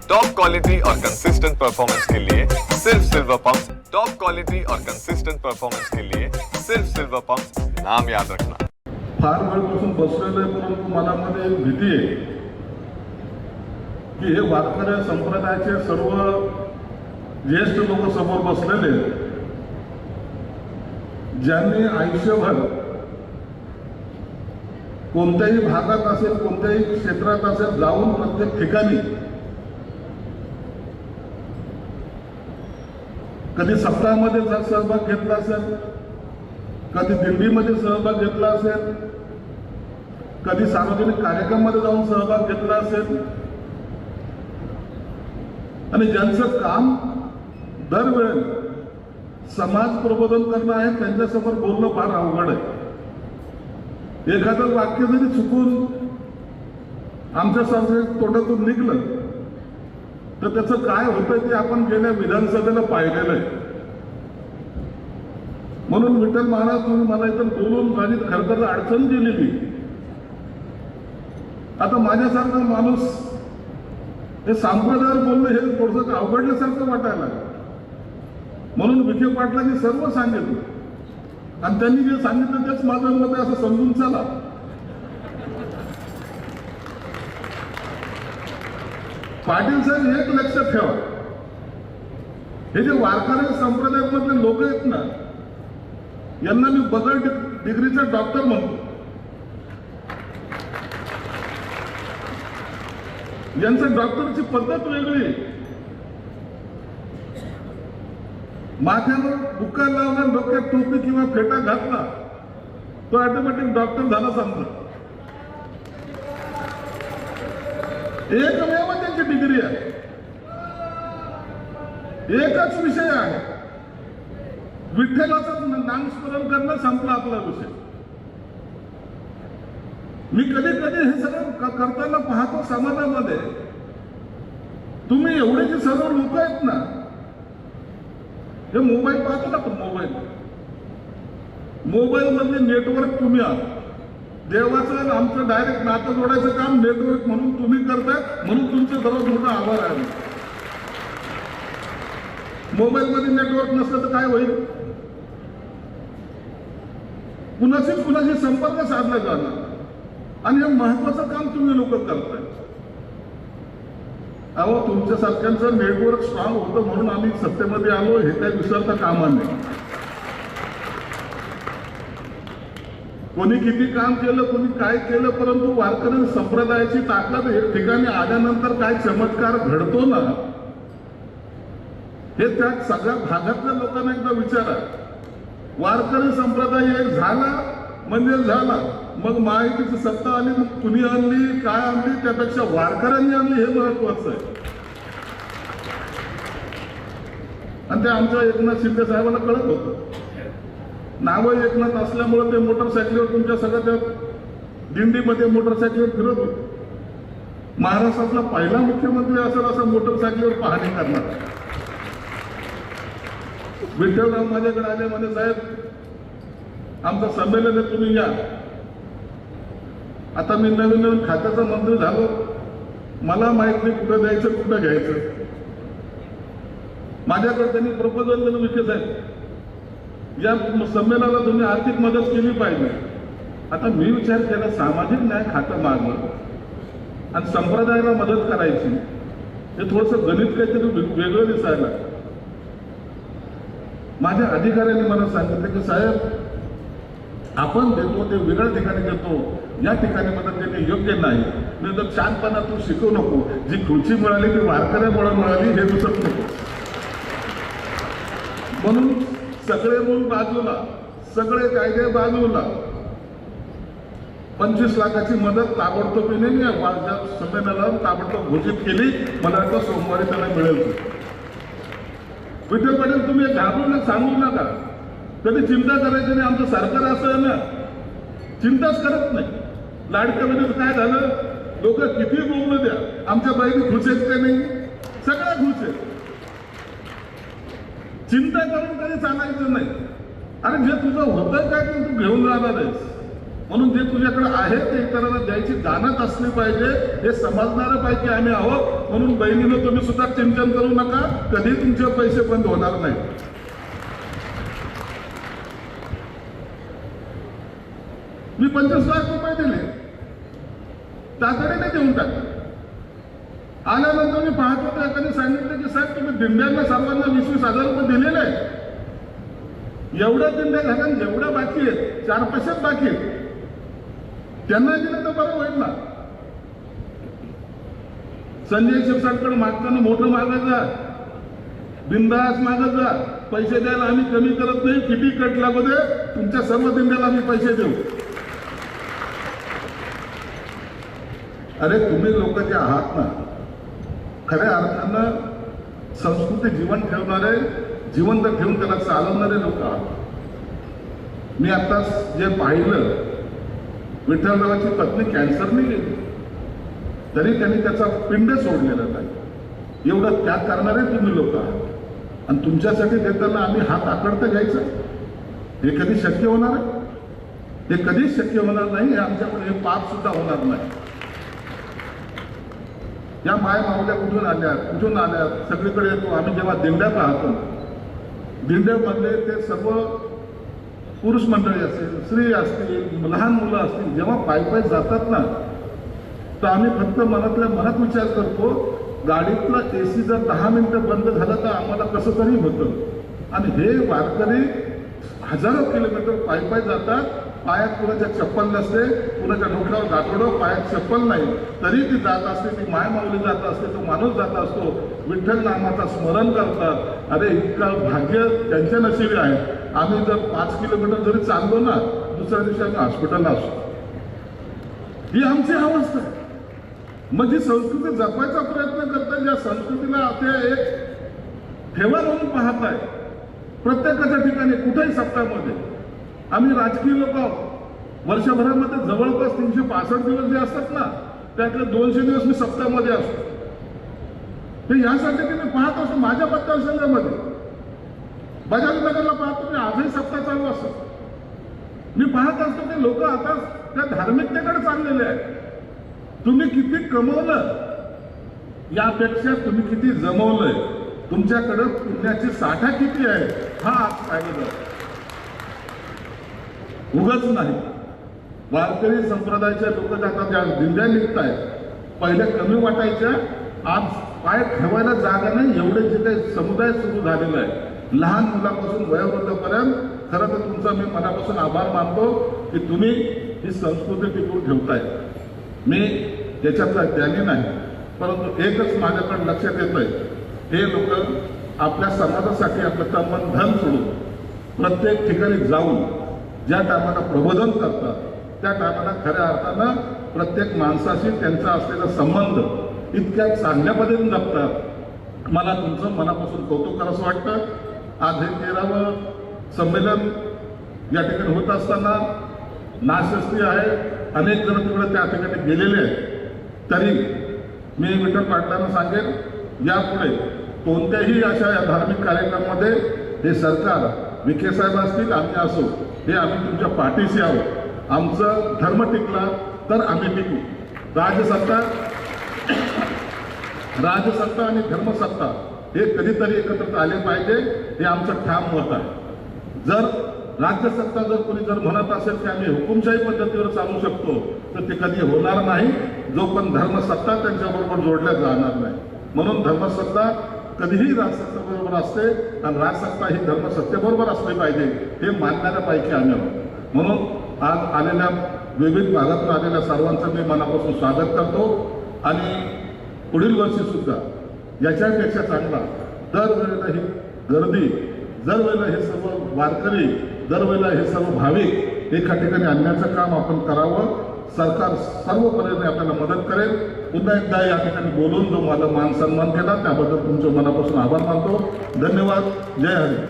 Top quality और consistent performance के लिए सिर्फ सिल्वर पंप। टॉप क्वालिटी और कंसिस्टेंट परफॉर्मेंस के लिए सिर्फ सिल्वर पंप, नाम याद रखना। फार वेळपासून बसलेलो आहे, परंतु मनामध्ये एक भीती आहे की हे वारकरी संप्रदायाचे सर्व ज्येष्ठ लोक समोर बसलेले ज्यांनी आयुष्यभर कोणत्याही भागात असेल, कोणत्याही क्षेत्रात असेल, जाऊन प्रत्येक ठिकाणी कधी सप्ताहामध्ये सहभाग घेतला असेल, कधी दिंडीमध्ये सहभाग घेतला असेल, कधी सार्वजनिक कार्यक्रमामध्ये जाऊन सहभाग घेतला असेल, आणि ज्यांचं काम दरवेळी समाज प्रबोधन करणं आहे, त्यांच्यासमोर बोलणं फार अवघड आहे. एखादं वाक्य जरी चुकून आमच्या तोंडातून निघलं तर त्याचं काय होतं ते आपण गेल्या विधानसभेला पाहिलेलं आहे. म्हणून विठ्ठल महाराज तुम्ही मला इथं बोलून माझी खरं तर अडचण केलेली. आता माझ्यासारखा माणूस हे संप्रदायावर बोलणं हे थोडंसं अवघडल्यासारखं वाटायला, म्हणून विखे पाटलांनी सर्व सांगितलं आणि त्यांनी जे सांगितलं तेच माझं मत आहे असं समजून चला. पाटील साहेब एक लक्षात ठेवा, हे जे वारकरी संप्रदायामधले लोक आहेत ना, यांना मी बगल डिग्रीचा डॉक्टर म्हणतो. यांचं डॉक्टरची पद्धत वेगळी. माथ्यावर बुक्का लावला, डोक्यात टोपी किंवा फेटा घातला, तो ऑटोमॅटिक डॉक्टर झाला समजा. एकमेव त्यांची डिग्री आहे, एकच विषय आहे, विठ्ठलाचं नामस्मरण करणं, संपला आपला विषय. मी कधी कधी हे सगळं करताना पाहतो समाजामध्ये, तुम्ही एवढे जे सर्व लोक आहेत ना, हे मोबाईल पाहतो ना, पण मोबाईल मधले नेटवर्क तुम्ही आहात. देवाचं आमचं डायरेक्ट नातं जोडायचं काम नेटवर्क म्हणून तुम्ही करताय, म्हणून तुमचं सर्वात मोठा आभार आहे. मोबाईल मध्ये नेटवर्क नसलं तर काय होईल? कुणाशी संपर्क साधला जाणार, आणि हे महत्वाचं काम तुम्ही लोक करताय. अहो, तुमच्यासारख्यांचं नेटवर्क स्ट्रॉंग होतं म्हणून आम्ही सत्तेमध्ये आलो, हे काही विसरता कामा नाही. कोणी किती काम केलं, कोणी काय केलं, परंतु वारकरी संप्रदायाची ताकद हे ठिकाणी आल्यानंतर काय चमत्कार घडतो ना, हे त्या सगळ्या भागातल्या लोकांना एकदा विचारा. वारकरी संप्रदाय एक झाला म्हणजे झाला, मग माहितीची सत्ता आली, मग कुणी आणली, काय आणली, त्यापेक्षा वारकऱ्यांनी आणली हे महत्वाचं आहे. आणि ते आमच्या एकनाथ शिंदे साहेबांना कळत होतं. नावं एकनाथ असल्यामुळे ते मोटरसायकलीवर तुमच्या सगळ्या दिंडीमध्ये मोटरसायकलीवर फिरत होते. महाराष्ट्रातला पहिला मुख्यमंत्री असेल असं मोटरसायकलीवर पाहणी करणार. विठ्ठलराव माझ्याकडे आले, म्हणे साहेब आमचं संमेलन आहे, तुम्ही या. आता मी नवीन खात्याचा मंत्री झालो, मला माहित नाही कुठं द्यायचं कुठं घ्यायचं. माझ्याकडे त्यांनी प्रपोजल दिलं, विखे साहेब या संमेलनाला तुम्ही आर्थिक मदत केली पाहिजे. आता मी विचार केला, सामाजिक न्याय खातं मागणं आणि संप्रदायाला मदत करायची, हे थोडंसं गणित काहीतरी वेगळं दिसायला. माझ्या अधिकाऱ्यांनी मला सांगितलं की साहेब आपण देतो ते वेगळ्या ठिकाणी देतो, या ठिकाणी मदत देणे योग्य नाही. मी तर छानपणा तू शिकवू नको, जी खुर्ची मिळाली ती वारकऱ्यामुळे मिळाली हे दिसत नको. म्हणून सगळे मूल बाजूला, सगळे कायदे बाजूला, 25 लाखाची मदत ताबडतोबीने संमेलनाला ताबडतोब घोषित केली. मला वाटतं सोमवारी त्याला मिळेल. विठ्ठल पाटील तुम्ही घाबरून सांगू नका, कधी चिंता करायची नाही. आमचं सरकार असं आहे ना, चिंताच करत नाही. लाडक्या बहिणीचं काय झालं, लोक किती बोलणं द्या, आमच्या बहिणी खुश आहेत का नाही, सगळ्या खुश आहेत. चिंता करून कधी चालायचं नाही. अरे जे तुझं होतं काय ते तू घेऊन जाणार आहेस, म्हणून जे तुझ्याकडे आहे ते इतरांना द्यायची जाणत असली पाहिजे. हे समजणारं पाहिजे आम्ही आहोत. म्हणून बहिणीनं तुम्ही सुद्धा चिंतन करू नका, कधी तुमचे पैसे बंद होणार नाही. मी 25 लाख रुपये दिले, तातडीने देऊन टाकले. आल्यानंतर मी पाहत होतो, एकाने सांगितलं की साहेब तुम्ही दिंड्यांना सर्वांना 20,000 रुपये दिलेले आहे. एवढ्या दिंड्या झाल्या, जेवढ्या बाकी आहेत 4 पैसेच बाकी आहेत, त्यांना दिलं तर बरं होईल ना. संजय शिरसाटकडे मागताना मोठं मागत जा, बिंदास मागत जा. पैसे द्यायला आम्ही कमी करत नाही, किती कट लागू दे, तुमच्या सर्व दिंड्याला आम्ही पैसे देऊ. अरे तुम्ही लोक जे आहात ना, खऱ्या अर्थानं संस्कृती जीवन ठेवणारे, जिवंत ठेवून त्याला चालवणारे लोक आहात. मी आताच जे पाहिलं, विठ्ठलरावाची पत्नी कॅन्सरने गेली, तरी त्यांनी त्याचा पिंड सोडलेला नाही. एवढं त्याग करणारे तुम्ही लोक आहात. आणि तुमच्यासाठी देताना आम्ही हात आकडतं घ्यायचं, हे कधी शक्य होणार आहे? हे कधीच शक्य होणार नाही. हे आमच्याकडे हे पाप सुद्धा होणार नाही. या माय मावल्या कुठून आल्या सगळीकडे येतो. आम्ही जेव्हा दिंड्या पाहतो, दिंड्यामधले ते सर्व पुरुष मंडळी असतील, स्त्री असतील, लहान मुलं असतील, जेव्हा पायी जातात ना, तर आम्ही फक्त मनातल्या मनात विचार करतो, गाडीतला AC जर 10 मिनिटं बंद झाला तर आम्हाला कसं तरी होतं. आणि हे वारकरी हजारो किलोमीटर पायी जातात, पायात कुणाच्या चप्पल नसते, कुणाच्या डोक्यावर गाठोडं, पायात चप्पल नाही, तरी ती जात असते, ती माय माऊली जात असते, तो माणूस जात असतो, विठ्ठल नामाचं स्मरण करतात. अरे इतकं भाग्य त्यांच्या नशिबी आहे. आम्ही जर 5 किलोमीटर जरी चाललो ना, दुसऱ्या दिवशी आम्ही हॉस्पिटलला असतो. ही आमची अवस्था आहे. मग जी संस्कृती जपायचा प्रयत्न करतात, ज्या संस्कृतीला ते एक ठेवा म्हणून पाहत आहे, प्रत्येकाच्या ठिकाणी कुठेही सप्ताहामध्ये आम्ही राजकीय लोक आहोत. वर्षभरामध्ये जवळपास 365 दिवस जे असतात ना, त्यातले 200 दिवस मी सप्ताहामध्ये असतो. ते यासाठी की मी पाहत असतो माझ्या मतदारसंघामध्ये, बजाजनगरला पाहतो मी, आजही सप्ताह चालू असतो. मी पाहत असतो की लोक आता त्या धार्मिकतेकडे चाललेले आहेत. तुम्ही किती कमवलं यापेक्षा तुम्ही किती जमवलंय, तुमच्याकडे पुण्याची साठा किती आहे हा आज पाहिलं जातं. उगाच नाही. वारकरी संप्रदायाच्या लोक आता ज्या दिंड्या निघत आहेत, पहिल्या कमी वाटायच्या, आज पाय ठेवायला जागा नाही, एवढे जे काही समुदाय सुरू झालेला आहे, लहान मुलापासून वयोवृद्धापर्यंत. खरं तर तुमचा मी मनापासून आभार मानतो की तुम्ही ही संस्कृती टिकवून ठेवताय. मी त्याच्यातला ज्ञानी नाही, परंतु एकच माझ्याकडे लक्षात येत आहे, हे लोक आपल्या समाजासाठी आपलं तन धन सोडून प्रत्येक ठिकाणी जाऊन ज्या टायमाला प्रबोधन करतात, त्या टायमाला खऱ्या अर्थानं प्रत्येक माणसाशी त्यांचा असलेला संबंध इतक्या चांगल्या पद्धतीने जपतात. मला तुमचं मनापासून कौतुक करावंसं वाटतं. आज हे 13वं संमेलन या ठिकाणी होत असताना नाशस्त्री आहे, अनेक जण तिकडे त्या ठिकाणी गेलेले आहेत. तरी मी विठ्ठल पाटलांना सांगेन, यापुढे कोणत्याही अशा या धार्मिक कार्यक्रमामध्ये हे सरकार, विखे साहेब असतील, आम्ही असो, हे आम्ही तुमच्या पाठीशी आहोत. आमचं धर्म टिकला तर आम्ही टिकू. राजसत्ता आणि धर्मसत्ता हे कधीतरी एकत्र आले पाहिजे, हे आमचं ठाम मत आहे. जर राज्यसत्ता जर कोणी जर म्हणत असेल की आम्ही हुकुमशाही पद्धतीवर चालू शकतो, तर ते कधी होणार नाही, जो पण धर्मसत्ता त्यांच्याबरोबर जोडल्या जाणार नाही. म्हणून धर्मसत्ता कधीही राजसत्तेबरोबर असते आणि राजसत्ता ही धर्मसत्तेबरोबर असली पाहिजे, हे मानणाऱ्यापैकी आम्ही आहोत. म्हणून आज आलेल्या विविध भागातून आलेल्या सर्वांचं मी मनापासून स्वागत करतो. आणि पुढील वर्षी सुद्धा याच्यापेक्षा चांगला, दरवेळेला ही गर्दी, दरवेळेला हे सर्व वारकरी, दरवेळेला हे सर्व भाविक एका ठिकाणी आणण्याचं काम आपण करावं. सरकार सर्व पद्धतीने आपल्याला मदत करेल. पुन्हा एकदा या ठिकाणी बोलून जो मला मान सन्मान केला त्याबद्दल तुमचं मनापासून आभार मानतो. धन्यवाद. जय हरी.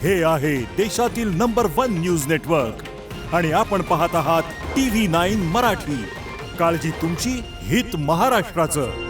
हे आहे देशातील नंबर 1 न्यूज नेटवर्क आणि आपण पाहत आहात TV9 मराठी. काळजी तुमची, हित महाराष्ट्राचं.